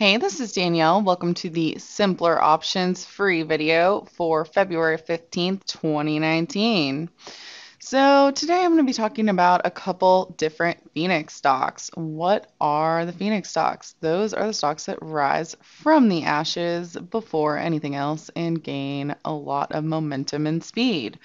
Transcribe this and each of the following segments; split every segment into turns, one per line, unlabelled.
Hey, this is Danielle. Welcome to the Simpler Options free video for February 15th, 2019. So today I'm going to be talking about a couple different Phoenix stocks. What are the Phoenix stocks? Those are the stocks that rise from the ashes before anything else and gain a lot of momentum and speed.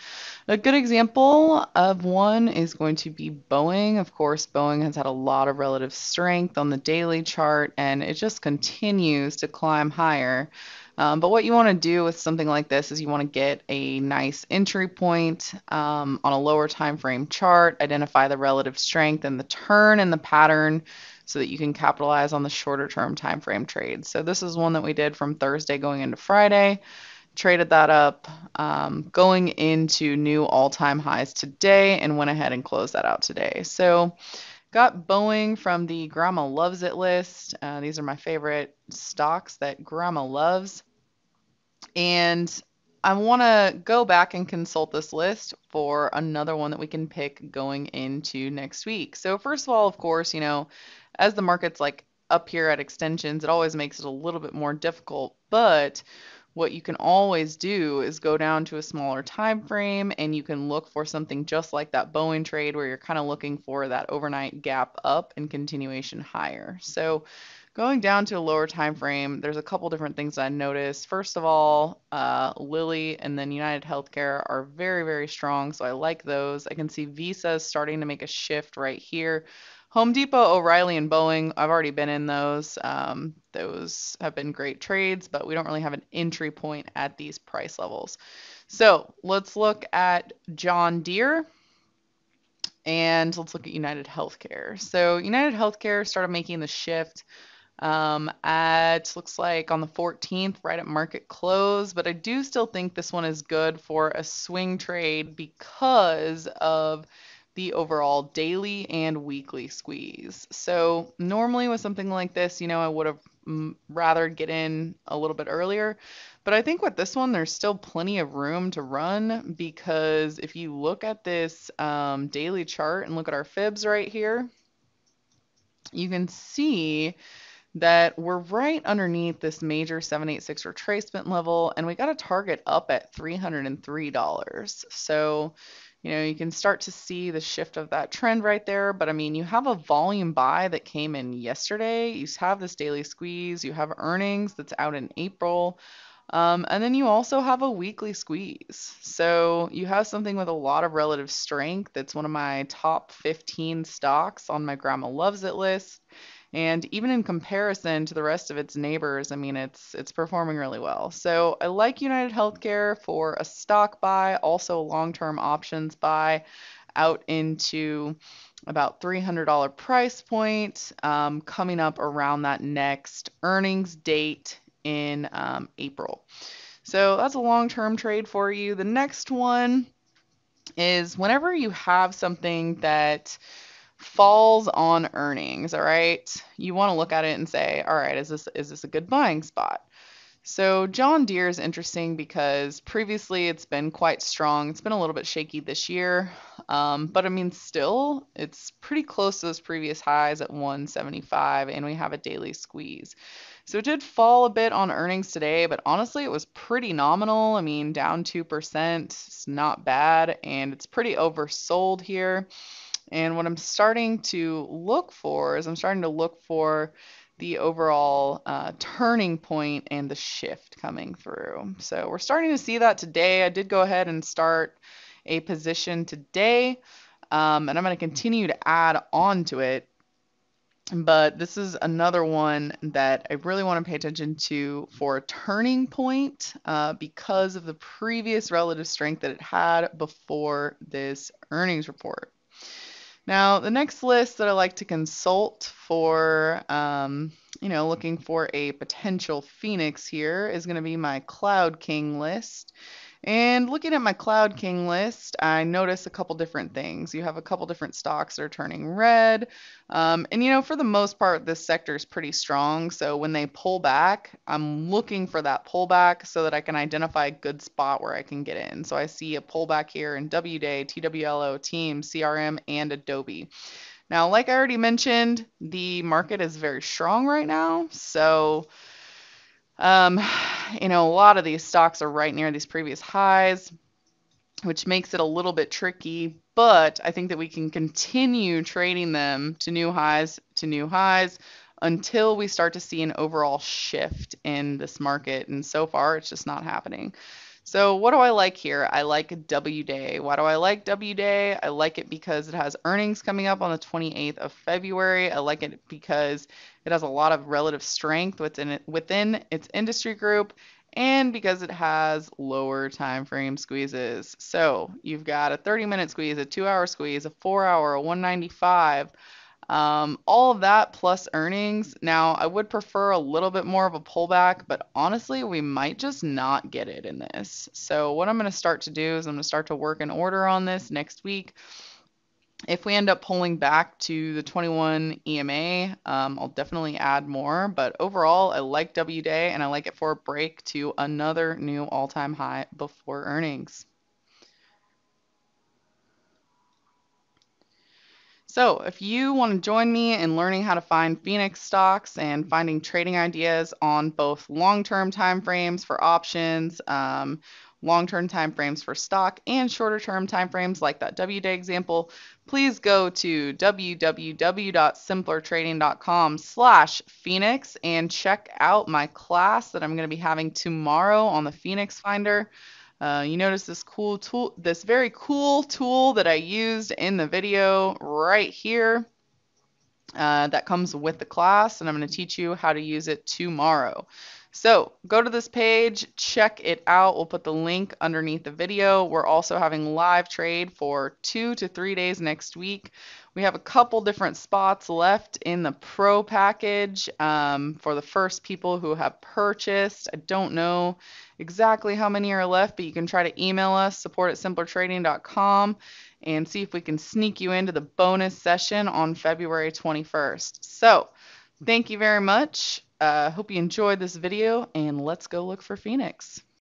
A good example of one is going to be Boeing. Of course, Boeing has had a lot of relative strength on the daily chart and it just continues to climb higher. But what you want to do with something like this is you want to get a nice entry point on a lower time frame chart, identify the relative strength and the turn and the pattern so that you can capitalize on the shorter term time frame trades. So this is one that we did from Thursday going into Friday. Traded that up, going into new all-time highs today and went ahead and closed that out today. So got Boeing from the Grandma Loves It list. These are my favorite stocks that Grandma loves. And I want to go back and consult this list for another one that we can pick going into next week. So first of all, of course, as the market's like up here at extensions, it always makes it a little bit more difficult, but what you can always do is go down to a smaller time frame and you can look for something just like that Boeing trade where you're kind of looking for that overnight gap up and continuation higher. So going down to a lower time frame, there's a couple different things I noticed. First of all, Lilly and then United Healthcare are very, very strong, so I like those. I can see Visa starting to make a shift right here. Home Depot, O'Reilly, and Boeing, I've already been in those. Those have been great trades, but we don't really have an entry point at these price levels. So let's look at John Deere and let's look at United Healthcare. So United Healthcare started making the shift at looks like on the 14th, right at market close, but I do still think this one is good for a swing trade because of the overall daily and weekly squeeze. So normally with something like this, I would have rather get in a little bit earlier, but I think with this one, there's still plenty of room to run because if you look at this daily chart and look at our fibs right here, you can see that we're right underneath this major 786 retracement level, and we got a target up at $303. So, you can start to see the shift of that trend right there. But I mean, you have a volume buy that came in yesterday. You have this daily squeeze. You have earnings that's out in April. And then you also have a weekly squeeze. So you have something with a lot of relative strength. It's one of my top 15 stocks on my Grandma Loves It list. And even in comparison to the rest of its neighbors, I mean, it's performing really well. So I like United Healthcare for a stock buy, also a long-term options buy out into about $300 price point, coming up around that next earnings date in April. So that's a long-term trade for you. The next one is whenever you have something that falls on earnings, all right, you want to look at it and say, all right, is this a good buying spot? So John Deere is interesting because previously it's been quite strong. It's been a little bit shaky this year, but I mean, still, it's pretty close to those previous highs at 175, and we have a daily squeeze. So it did fall a bit on earnings today, but honestly, it was pretty nominal. I mean, down 2%, it's not bad, and it's pretty oversold here. And what I'm starting to look for is the overall turning point and the shift coming through. So we're starting to see that today. I did go ahead and start a position today, and I'm going to continue to add on to it. But this is another one that I really want to pay attention to for a turning point because of the previous relative strength that it had before this earnings report. Now, the next list that I like to consult for, looking for a potential Phoenix here is going to be my Cloud King list. And looking at my Cloud King list, I notice a couple different things. You have a couple different stocks that are turning red. For the most part, this sector is pretty strong. So when they pull back, I'm looking for that pullback so that I can identify a good spot where I can get in. So I see a pullback here in WDay, TWLO, Team, CRM, and Adobe. Now, like I already mentioned, the market is very strong right now. So, um, a lot of these stocks are right near these previous highs, which makes it a little bit tricky. But I think that we can continue trading them to new highs until we start to see an overall shift in this market. And so far, it's just not happening. So what do I like here? I like W Day. Why do I like W Day? I like it because it has earnings coming up on the 28th of February. I like it because it has a lot of relative strength within its industry group, and because it has lower time frame squeezes. So you've got a 30-minute squeeze, a 2-hour squeeze, a 4-hour, a 195. All of that plus earnings. Now, I would prefer a little bit more of a pullback, but honestly, we might just not get it in this. So what I'm going to start to do is I'm going to start to work an order on this next week. If we end up pulling back to the 21 EMA, I'll definitely add more. But overall, I like W Day and I like it for a break to another new all-time high before earnings. So, if you want to join me in learning how to find Phoenix stocks and finding trading ideas on both long-term time frames for options, long-term time frames for stock, and shorter-term time frames like that W-Day example, please go to www.simplertrading.com/Phoenix and check out my class that I'm going to be having tomorrow on the Phoenix Finder. You notice this cool tool, this very cool tool that I used in the video right here, that comes with the class, and I'm going to teach you how to use it tomorrow. So go to this page, check it out. We'll put the link underneath the video. We're also having live trade for 2 to 3 days next week. We have a couple different spots left in the pro package for the first people who have purchased. I don't know exactly how many are left, but you can try to email us, support@simplertrading.com, and see if we can sneak you into the bonus session on February 21st. So, thank you very much. Hope you enjoyed this video, and let's go look for Phoenix.